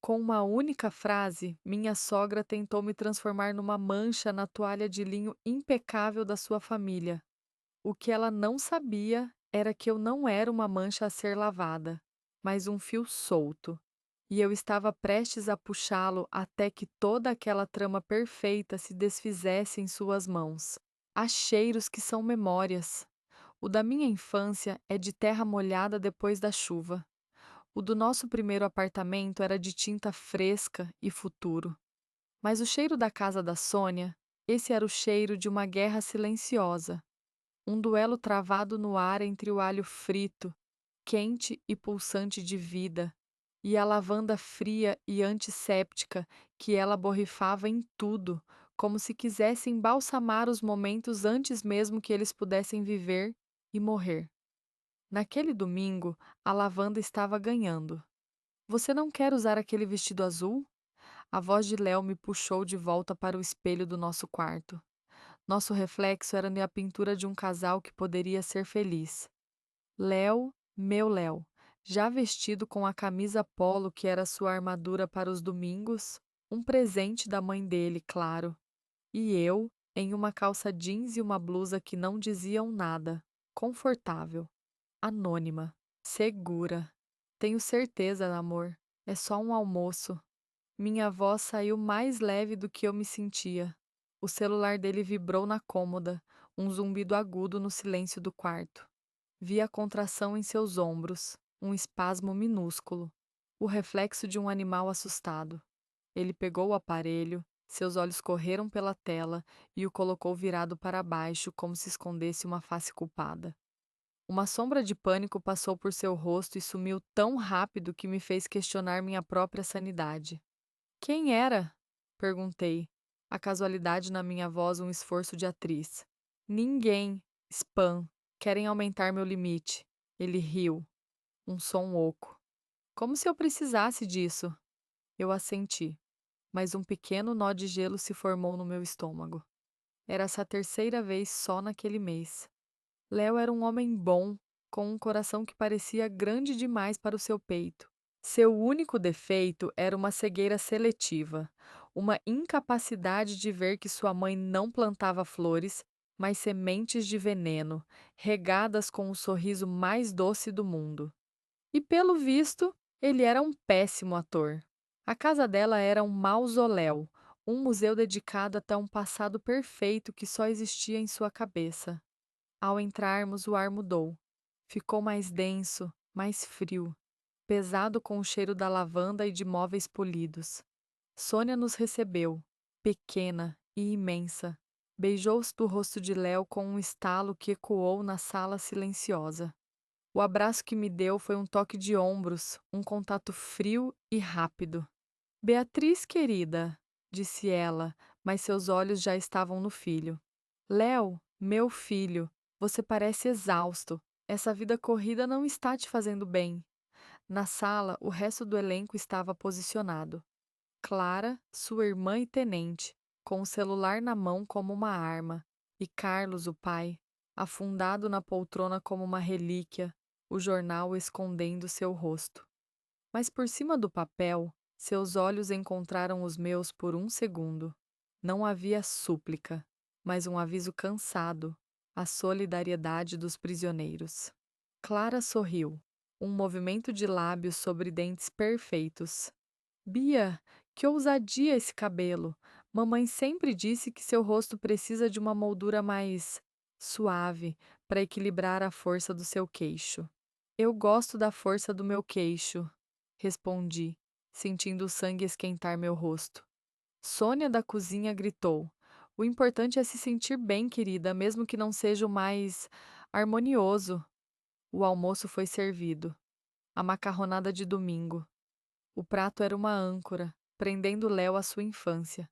Com uma única frase, minha sogra tentou me transformar numa mancha na toalha de linho impecável da sua família. O que ela não sabia era que eu não era uma mancha a ser lavada, mas um fio solto. E eu estava prestes a puxá-lo até que toda aquela trama perfeita se desfizesse em suas mãos. Há cheiros que são memórias. O da minha infância é de terra molhada depois da chuva. O do nosso primeiro apartamento era de tinta fresca e futuro. Mas o cheiro da casa da Sônia, esse era o cheiro de uma guerra silenciosa, um duelo travado no ar entre o alho frito, quente e pulsante de vida, e a lavanda fria e antisséptica que ela borrifava em tudo, como se quisesse embalsamar os momentos antes mesmo que eles pudessem viver e morrer. Naquele domingo, a lavanda estava ganhando. Você não quer usar aquele vestido azul? A voz de Léo me puxou de volta para o espelho do nosso quarto. Nosso reflexo era a pintura de um casal que poderia ser feliz. Léo, meu Léo, já vestido com a camisa polo que era sua armadura para os domingos, um presente da mãe dele, claro. E eu, em uma calça jeans e uma blusa que não diziam nada, confortável, anônima, segura. Tenho certeza, amor, é só um almoço. Minha voz saiu mais leve do que eu me sentia. O celular dele vibrou na cômoda, um zumbido agudo no silêncio do quarto. Vi a contração em seus ombros, um espasmo minúsculo, o reflexo de um animal assustado. Ele pegou o aparelho, seus olhos correram pela tela e o colocou virado para baixo, como se escondesse uma face culpada. Uma sombra de pânico passou por seu rosto e sumiu tão rápido que me fez questionar minha própria sanidade. Quem era? Perguntei, a casualidade na minha voz um esforço de atriz. Ninguém. Spam. Querem aumentar meu limite. Ele riu, um som oco. Como se eu precisasse disso. Eu assenti, mas um pequeno nó de gelo se formou no meu estômago. Era essa terceira vez só naquele mês. Léo era um homem bom, com um coração que parecia grande demais para o seu peito. Seu único defeito era uma cegueira seletiva, uma incapacidade de ver que sua mãe não plantava flores, mas sementes de veneno, regadas com o sorriso mais doce do mundo. E pelo visto, ele era um péssimo ator. A casa dela era um mausoléu, um museu dedicado até um passado perfeito que só existia em sua cabeça. Ao entrarmos, o ar mudou. Ficou mais denso, mais frio, pesado com o cheiro da lavanda e de móveis polidos. Sônia nos recebeu, pequena e imensa. Beijou-se do rosto de Léo com um estalo que ecoou na sala silenciosa. O abraço que me deu foi um toque de ombros, um contato frio e rápido. Beatriz, querida, disse ela, mas seus olhos já estavam no filho. Léo, meu filho, você parece exausto. Essa vida corrida não está te fazendo bem. Na sala, o resto do elenco estava posicionado. Clara, sua irmã e tenente, com o celular na mão como uma arma, e Carlos, o pai, afundado na poltrona como uma relíquia, o jornal escondendo seu rosto. Mas por cima do papel, seus olhos encontraram os meus por um segundo. Não havia súplica, mas um aviso cansado, a solidariedade dos prisioneiros. Clara sorriu, um movimento de lábios sobre dentes perfeitos. Bia, que ousadia esse cabelo! Mamãe sempre disse que seu rosto precisa de uma moldura mais suave para equilibrar a força do seu queixo. Eu gosto da força do meu queixo, respondi, sentindo o sangue esquentar meu rosto. Sônia da cozinha gritou: O importante é se sentir bem, querida, mesmo que não seja o mais harmonioso. O almoço foi servido. A macarronada de domingo. O prato era uma âncora, prendendo Léo à sua infância.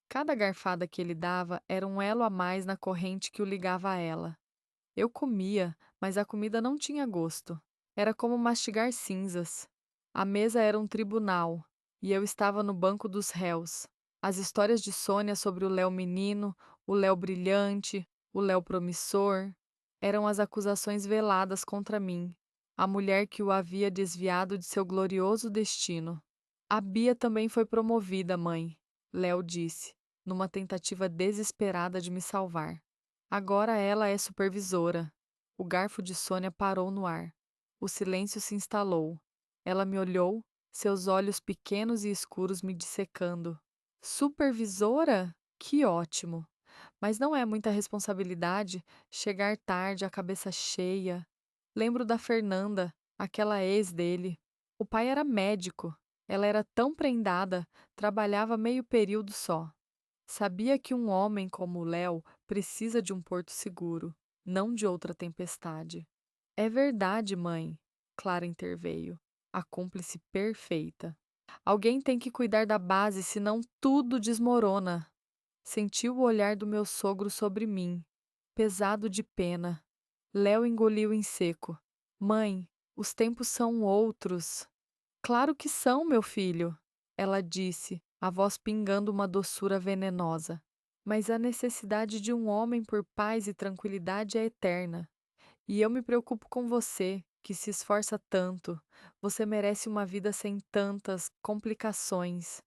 Cada garfada que ele dava era um elo a mais na corrente que o ligava a ela. Eu comia, mas a comida não tinha gosto. Era como mastigar cinzas. A mesa era um tribunal, e eu estava no banco dos réus. As histórias de Sônia sobre o Léo menino, o Léo brilhante, o Léo promissor, eram as acusações veladas contra mim, a mulher que o havia desviado de seu glorioso destino. A Bia também foi promovida, mãe, Léo disse, numa tentativa desesperada de me salvar. Agora ela é supervisora. O garfo de Sônia parou no ar. O silêncio se instalou. Ela me olhou, seus olhos pequenos e escuros me dissecando. Supervisora? Que ótimo! Mas não é muita responsabilidade chegar tarde, a cabeça cheia. Lembro da Fernanda, aquela ex dele. O pai era médico. Ela era tão prendada, trabalhava meio período só. Sabia que um homem como o Léo precisa de um porto seguro, não de outra tempestade. É verdade, mãe, Clara interveio, a cúmplice perfeita. Alguém tem que cuidar da base, senão tudo desmorona. Senti o olhar do meu sogro sobre mim, pesado de pena. Léo engoliu em seco. Mãe, os tempos são outros. Claro que são, meu filho, ela disse, a voz pingando uma doçura venenosa. Mas a necessidade de um homem por paz e tranquilidade é eterna. E eu me preocupo com você, que se esforça tanto. Você merece uma vida sem tantas complicações.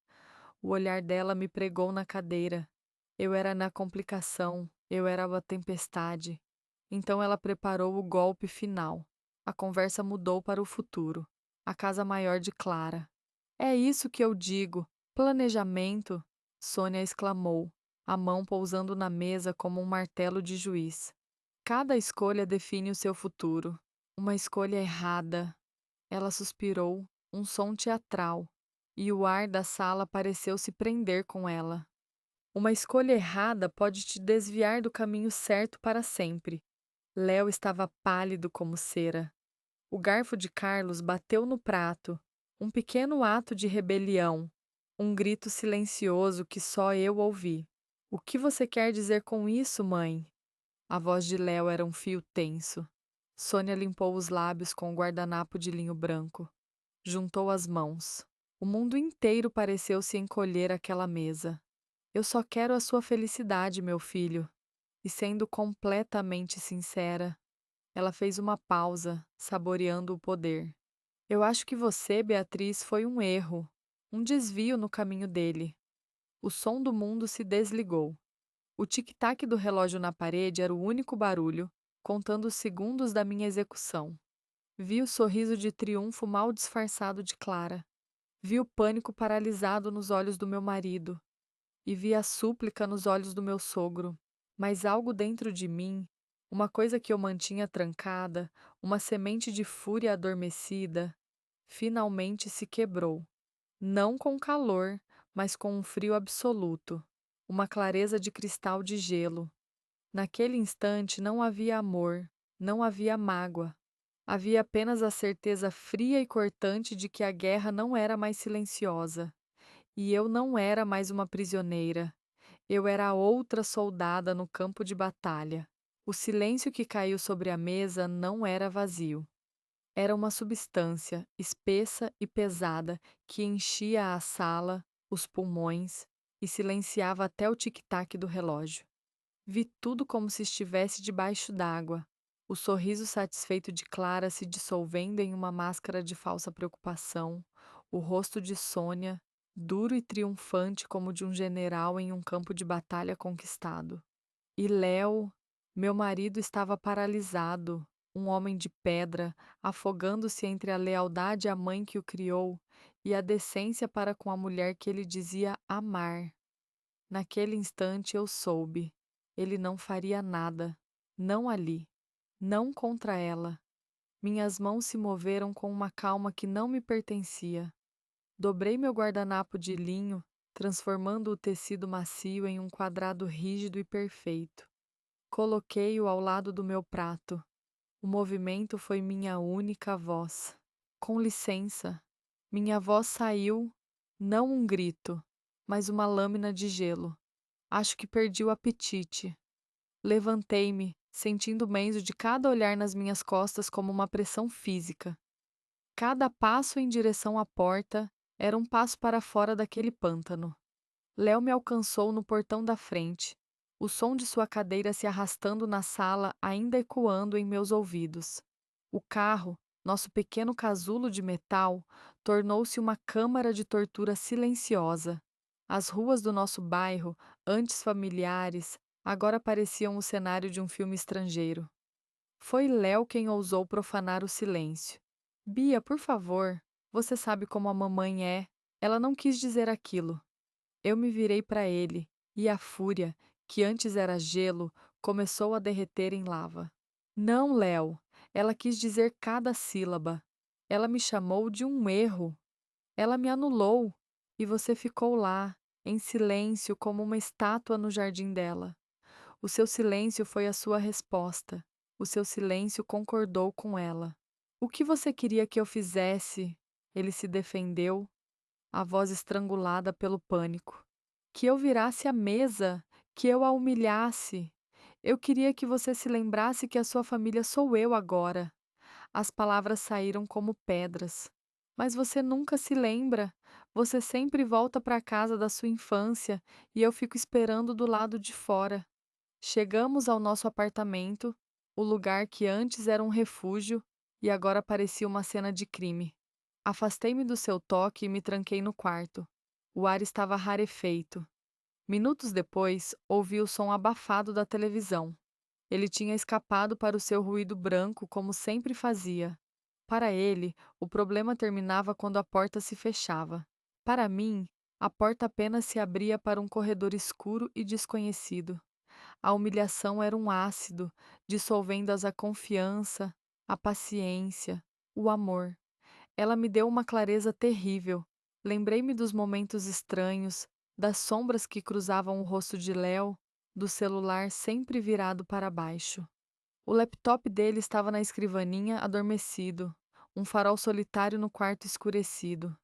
O olhar dela me pregou na cadeira. Eu era na complicação, eu era a tempestade. Então ela preparou o golpe final. A conversa mudou para o futuro. A casa maior de Clara. É isso que eu digo. Planejamento, Sônia exclamou, a mão pousando na mesa como um martelo de juiz. Cada escolha define o seu futuro. Uma escolha errada. Ela suspirou, um som teatral, e o ar da sala pareceu se prender com ela. Uma escolha errada pode te desviar do caminho certo para sempre. Léo estava pálido como cera. O garfo de Carlos bateu no prato, um pequeno ato de rebelião, um grito silencioso que só eu ouvi. O que você quer dizer com isso, mãe? A voz de Léo era um fio tenso. Sônia limpou os lábios com o guardanapo de linho branco. Juntou as mãos. O mundo inteiro pareceu se encolher àquela mesa. Eu só quero a sua felicidade, meu filho. E sendo completamente sincera, ela fez uma pausa, saboreando o poder. Eu acho que você, Beatriz, foi um erro, um desvio no caminho dele. O som do mundo se desligou. O tic-tac do relógio na parede era o único barulho, contando os segundos da minha execução. Vi o sorriso de triunfo mal disfarçado de Clara. Vi o pânico paralisado nos olhos do meu marido. E vi a súplica nos olhos do meu sogro. Mas algo dentro de mim, uma coisa que eu mantinha trancada, uma semente de fúria adormecida, finalmente se quebrou. Não com calor, mas com um frio absoluto, uma clareza de cristal de gelo. Naquele instante não havia amor, não havia mágoa. Havia apenas a certeza fria e cortante de que a guerra não era mais silenciosa. E eu não era mais uma prisioneira. Eu era outra soldada no campo de batalha. O silêncio que caiu sobre a mesa não era vazio. Era uma substância espessa e pesada que enchia a sala, os pulmões e silenciava até o tic-tac do relógio. Vi tudo como se estivesse debaixo d'água. O sorriso satisfeito de Clara se dissolvendo em uma máscara de falsa preocupação, o rosto de Sônia, duro e triunfante como de um general em um campo de batalha conquistado. E Léo, meu marido, estava paralisado, um homem de pedra, afogando-se entre a lealdade à mãe que o criou e a decência para com a mulher que ele dizia amar. Naquele instante eu soube. Ele não faria nada. Não ali. Não contra ela. Minhas mãos se moveram com uma calma que não me pertencia. Dobrei meu guardanapo de linho, transformando o tecido macio em um quadrado rígido e perfeito. Coloquei-o ao lado do meu prato. O movimento foi minha única voz. Com licença. Minha voz saiu, não um grito, mas uma lâmina de gelo. Acho que perdi o apetite. Levantei-me, sentindo o menzo de cada olhar nas minhas costas como uma pressão física. Cada passo em direção à porta era um passo para fora daquele pântano. Léo me alcançou no portão da frente, o som de sua cadeira se arrastando na sala ainda ecoando em meus ouvidos. O carro, Nosso pequeno casulo de metal tornou-se uma câmara de tortura silenciosa. As ruas do nosso bairro, antes familiares, agora pareciam o cenário de um filme estrangeiro. Foi Léo quem ousou profanar o silêncio. Bia, por favor, você sabe como a mamãe é. Ela não quis dizer aquilo. Eu me virei para ele, e a fúria, que antes era gelo, começou a derreter em lava. Não, Léo, ela quis dizer cada sílaba. Ela me chamou de um erro. Ela me anulou. E você ficou lá, em silêncio, como uma estátua no jardim dela. O seu silêncio foi a sua resposta. O seu silêncio concordou com ela. O que você queria que eu fizesse? Ele se defendeu, a voz estrangulada pelo pânico. Que eu virasse a mesa, que eu a humilhasse. Eu queria que você se lembrasse que a sua família sou eu agora. As palavras saíram como pedras. Mas você nunca se lembra. Você sempre volta para a casa da sua infância e eu fico esperando do lado de fora. Chegamos ao nosso apartamento, o lugar que antes era um refúgio e agora parecia uma cena de crime. Afastei-me do seu toque e me tranquei no quarto. O ar estava rarefeito. Minutos depois, ouvi o som abafado da televisão. Ele tinha escapado para o seu ruído branco, como sempre fazia. Para ele, o problema terminava quando a porta se fechava. Para mim, a porta apenas se abria para um corredor escuro e desconhecido. A humilhação era um ácido, dissolvendo-as a confiança, a paciência, o amor. Ela me deu uma clareza terrível. Lembrei-me dos momentos estranhos, das sombras que cruzavam o rosto de Léo, do celular sempre virado para baixo. O laptop dele estava na escrivaninha, adormecido, um farol solitário no quarto escurecido.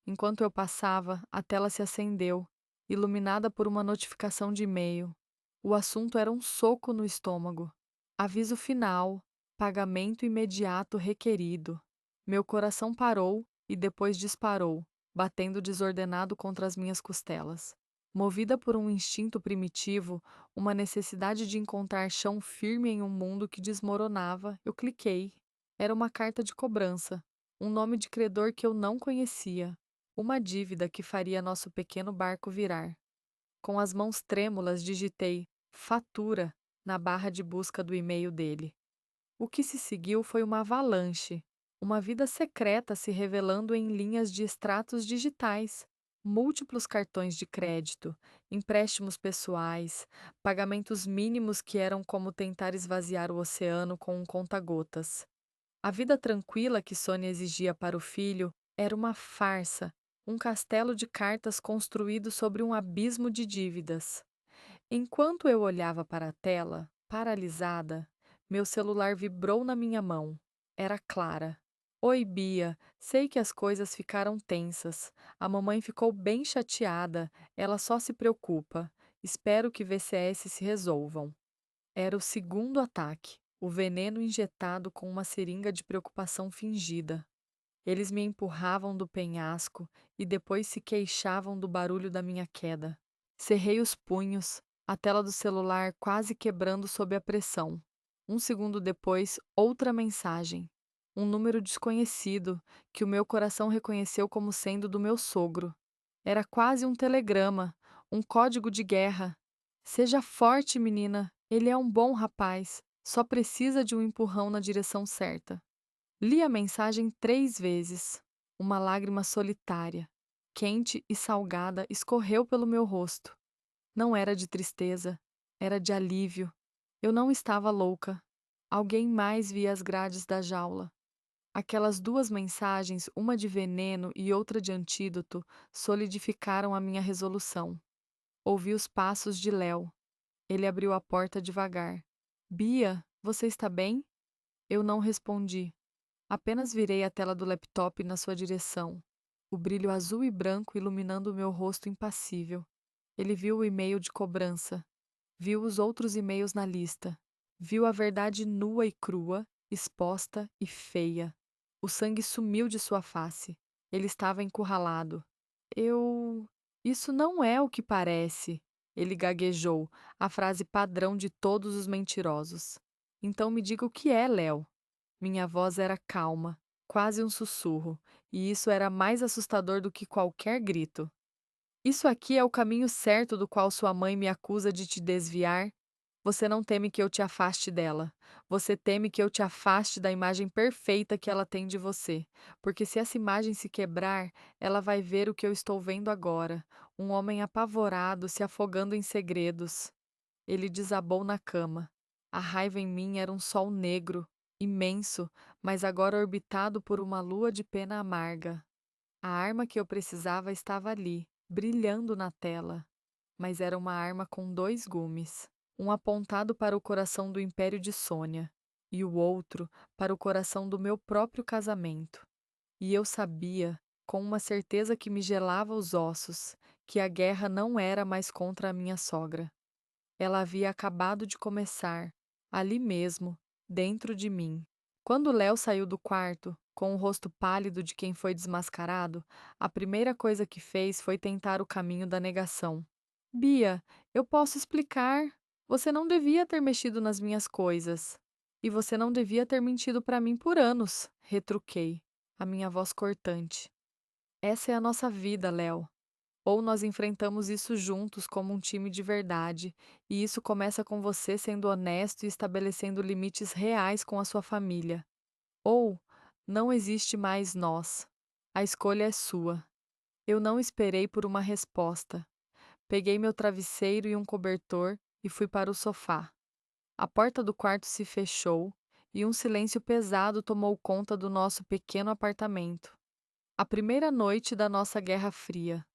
Enquanto eu passava, a tela se acendeu, iluminada por uma notificação de e-mail. O assunto era um soco no estômago. Aviso final, pagamento imediato requerido. Meu coração parou e depois disparou, batendo desordenado contra as minhas costelas. Movida por um instinto primitivo, uma necessidade de encontrar chão firme em um mundo que desmoronava, eu cliquei. Era uma carta de cobrança, um nome de credor que eu não conhecia, uma dívida que faria nosso pequeno barco virar. Com as mãos trêmulas, digitei fatura na barra de busca do e-mail dele. O que se seguiu foi uma avalanche, uma vida secreta se revelando em linhas de extratos digitais, múltiplos cartões de crédito, empréstimos pessoais, pagamentos mínimos que eram como tentar esvaziar o oceano com um conta-gotas. A vida tranquila que Sônia exigia para o filho era uma farsa, um castelo de cartas construído sobre um abismo de dívidas. Enquanto eu olhava para a tela, paralisada, meu celular vibrou na minha mão. Era Clara. Oi, Bia. Sei que as coisas ficaram tensas. A mamãe ficou bem chateada. Ela só se preocupa. Espero que VCS se resolvam. Era o segundo ataque, o veneno injetado com uma seringa de preocupação fingida. Eles me empurravam do penhasco e depois se queixavam do barulho da minha queda. Cerrei os punhos, a tela do celular quase quebrando sob a pressão. Um segundo depois, outra mensagem. Um número desconhecido, que o meu coração reconheceu como sendo do meu sogro. Era quase um telegrama, um código de guerra. Seja forte, menina. Ele é um bom rapaz. Só precisa de um empurrão na direção certa. Li a mensagem 3 vezes. Uma lágrima solitária, quente e salgada, escorreu pelo meu rosto. Não era de tristeza, era de alívio. Eu não estava louca. Alguém mais via as grades da jaula. Aquelas 2 mensagens, uma de veneno e outra de antídoto, solidificaram a minha resolução. Ouvi os passos de Léo. Ele abriu a porta devagar. Bia, você está bem? Eu não respondi. Apenas virei a tela do laptop na sua direção, o brilho azul e branco iluminando o meu rosto impassível. Ele viu o e-mail de cobrança, viu os outros e-mails na lista, viu a verdade nua e crua, exposta e feia. O sangue sumiu de sua face. Ele estava encurralado. Eu. Isso não é o que parece. Ele gaguejou, a frase padrão de todos os mentirosos. Então me diga o que é, Léo. Minha voz era calma, quase um sussurro, e isso era mais assustador do que qualquer grito. Isso aqui é o caminho certo do qual sua mãe me acusa de te desviar? Você não teme que eu te afaste dela. Você teme que eu te afaste da imagem perfeita que ela tem de você. Porque se essa imagem se quebrar, ela vai ver o que eu estou vendo agora: um homem apavorado se afogando em segredos. Ele desabou na cama. A raiva em mim era um sol negro, imenso, mas agora orbitado por uma lua de pena amarga. A arma que eu precisava estava ali, brilhando na tela, mas era uma arma com dois gumes. Um apontado para o coração do império de Sônia, e o outro para o coração do meu próprio casamento. E eu sabia, com uma certeza que me gelava os ossos, que a guerra não era mais contra a minha sogra. Ela havia acabado de começar, ali mesmo, dentro de mim. Quando Léo saiu do quarto, com o rosto pálido de quem foi desmascarado, a primeira coisa que fez foi tentar o caminho da negação. Bia, eu posso explicar. Você não devia ter mexido nas minhas coisas. E você não devia ter mentido para mim por anos, retruquei, a minha voz cortante. Essa é a nossa vida, Léo. Ou nós enfrentamos isso juntos como um time de verdade, e isso começa com você sendo honesto e estabelecendo limites reais com a sua família. Ou não existe mais nós. A escolha é sua. Eu não esperei por uma resposta. Peguei meu travesseiro e um cobertor e fui para o sofá. A porta do quarto se fechou e um silêncio pesado tomou conta do nosso pequeno apartamento. A primeira noite da nossa Guerra Fria.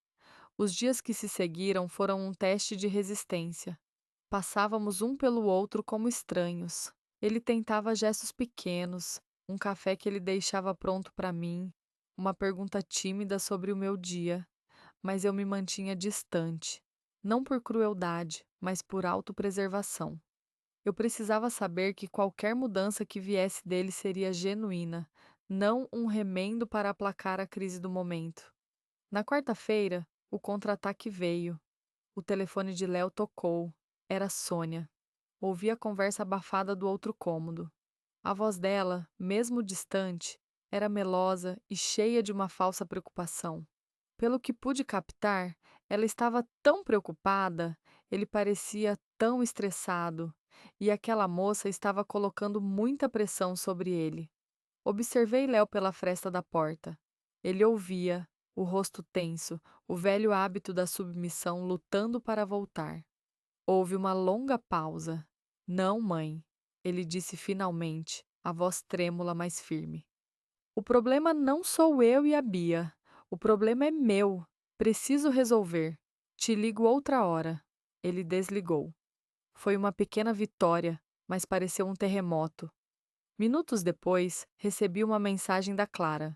Os dias que se seguiram foram um teste de resistência. Passávamos um pelo outro como estranhos. Ele tentava gestos pequenos, um café que ele deixava pronto para mim, uma pergunta tímida sobre o meu dia, mas eu me mantinha distante. Não por crueldade, mas por autopreservação. Eu precisava saber que qualquer mudança que viesse dele seria genuína, não um remendo para aplacar a crise do momento. Na quarta-feira, o contra-ataque veio. O telefone de Léo tocou. Era Sônia. Ouvi a conversa abafada do outro cômodo. A voz dela, mesmo distante, era melosa e cheia de uma falsa preocupação. Pelo que pude captar, ela estava tão preocupada, ele parecia tão estressado, e aquela moça estava colocando muita pressão sobre ele. Observei Léo pela fresta da porta. Ele ouvia, o rosto tenso, o velho hábito da submissão lutando para voltar. Houve uma longa pausa. Não, mãe, ele disse finalmente, a voz trêmula, mas firme. O problema não sou eu e a Bia. O problema é meu. Preciso resolver. Te ligo outra hora. Ele desligou. Foi uma pequena vitória, mas pareceu um terremoto. Minutos depois, recebi uma mensagem da Clara.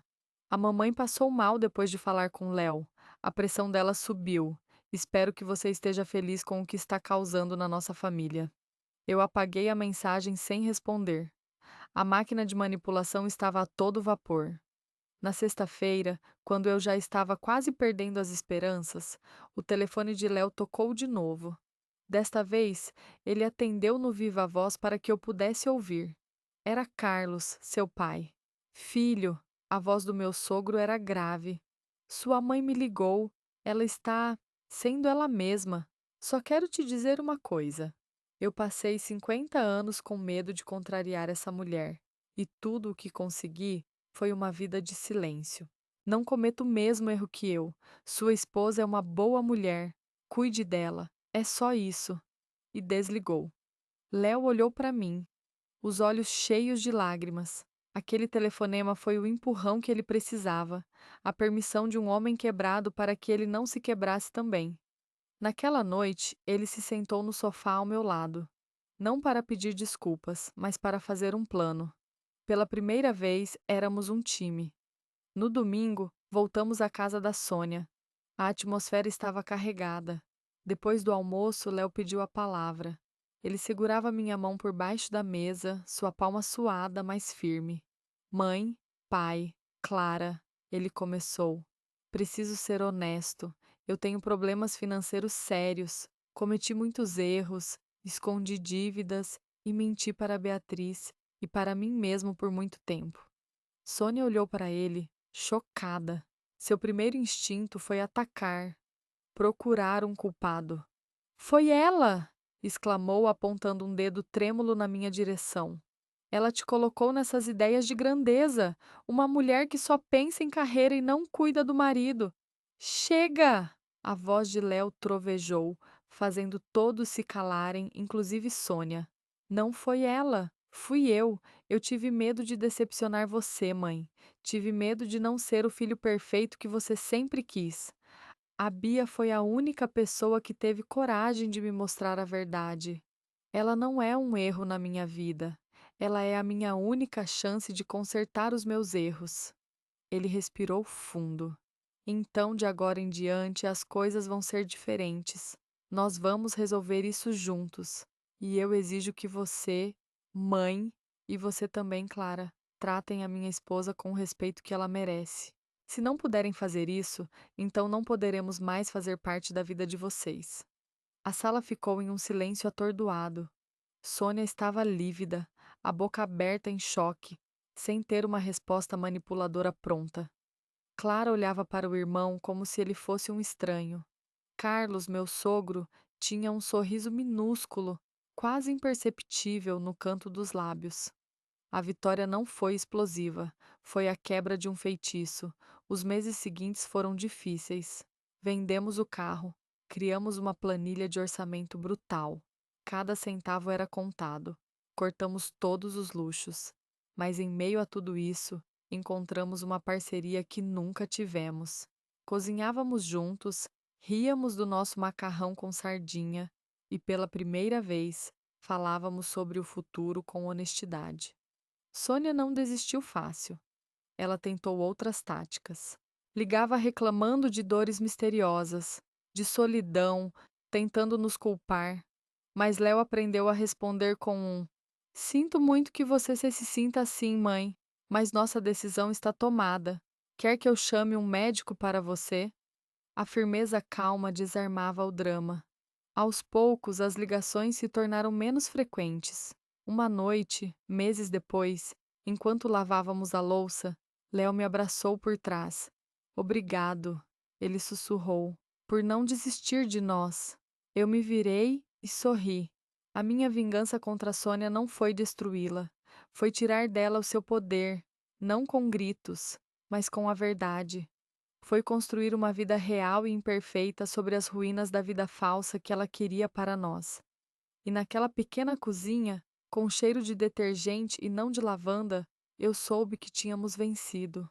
A mamãe passou mal depois de falar com Léo. A pressão dela subiu. Espero que você esteja feliz com o que está causando na nossa família. Eu apaguei a mensagem sem responder. A máquina de manipulação estava a todo vapor. Na sexta-feira, quando eu já estava quase perdendo as esperanças, o telefone de Léo tocou de novo. Desta vez, ele atendeu no viva voz para que eu pudesse ouvir. Era Carlos, seu pai. Filho, a voz do meu sogro era grave. Sua mãe me ligou. Ela está sendo ela mesma. Só quero te dizer uma coisa. Eu passei 50 anos com medo de contrariar essa mulher, e tudo o que consegui foi uma vida de silêncio. Não cometa o mesmo erro que eu. Sua esposa é uma boa mulher. Cuide dela. É só isso. E desligou. Léo olhou para mim, os olhos cheios de lágrimas. Aquele telefonema foi o empurrão que ele precisava, a permissão de um homem quebrado para que ele não se quebrasse também. Naquela noite, ele se sentou no sofá ao meu lado, não para pedir desculpas, mas para fazer um plano. Pela primeira vez, éramos um time. No domingo, voltamos à casa da Sônia. A atmosfera estava carregada. Depois do almoço, Léo pediu a palavra. Ele segurava minha mão por baixo da mesa, sua palma suada, mas firme. Mãe, pai, Clara, ele começou. Preciso ser honesto. Eu tenho problemas financeiros sérios. Cometi muitos erros, escondi dívidas e menti para Beatriz e para mim mesmo por muito tempo. Sônia olhou para ele, chocada. Seu primeiro instinto foi atacar, procurar um culpado. Foi ela! Exclamou, apontando um dedo trêmulo na minha direção. Ela te colocou nessas ideias de grandeza, uma mulher que só pensa em carreira e não cuida do marido. Chega! A voz de Léo trovejou, fazendo todos se calarem, inclusive Sônia. Não foi ela, fui eu. Eu tive medo de decepcionar você, mãe. Tive medo de não ser o filho perfeito que você sempre quis. A Bia foi a única pessoa que teve coragem de me mostrar a verdade. Ela não é um erro na minha vida. Ela é a minha única chance de consertar os meus erros. Ele respirou fundo. Então, de agora em diante, as coisas vão ser diferentes. Nós vamos resolver isso juntos. E eu exijo que você, mãe, e você também, Clara, tratem a minha esposa com o respeito que ela merece. Se não puderem fazer isso, então não poderemos mais fazer parte da vida de vocês. A sala ficou em um silêncio atordoado. Sônia estava lívida, a boca aberta em choque, sem ter uma resposta manipuladora pronta. Clara olhava para o irmão como se ele fosse um estranho. Carlos, meu sogro, tinha um sorriso minúsculo, quase imperceptível no canto dos lábios. A vitória não foi explosiva, foi a quebra de um feitiço. Os meses seguintes foram difíceis. Vendemos o carro, criamos uma planilha de orçamento brutal. Cada centavo era contado. Cortamos todos os luxos. Mas em meio a tudo isso, encontramos uma parceria que nunca tivemos. Cozinhávamos juntos, ríamos do nosso macarrão com sardinha e, pela primeira vez, falávamos sobre o futuro com honestidade. Sônia não desistiu fácil. Ela tentou outras táticas. Ligava reclamando de dores misteriosas, de solidão, tentando nos culpar. Mas Léo aprendeu a responder com um: Sinto muito que você se sinta assim, mãe, mas nossa decisão está tomada. Quer que eu chame um médico para você? A firmeza calma desarmava o drama. Aos poucos, as ligações se tornaram menos frequentes. Uma noite, meses depois, enquanto lavávamos a louça, Léo me abraçou por trás. Obrigado, ele sussurrou, por não desistir de nós. Eu me virei e sorri. A minha vingança contra a Sônia não foi destruí-la, foi tirar dela o seu poder, não com gritos, mas com a verdade. Foi construir uma vida real e imperfeita sobre as ruínas da vida falsa que ela queria para nós. E naquela pequena cozinha, com cheiro de detergente e não de lavanda, eu soube que tínhamos vencido.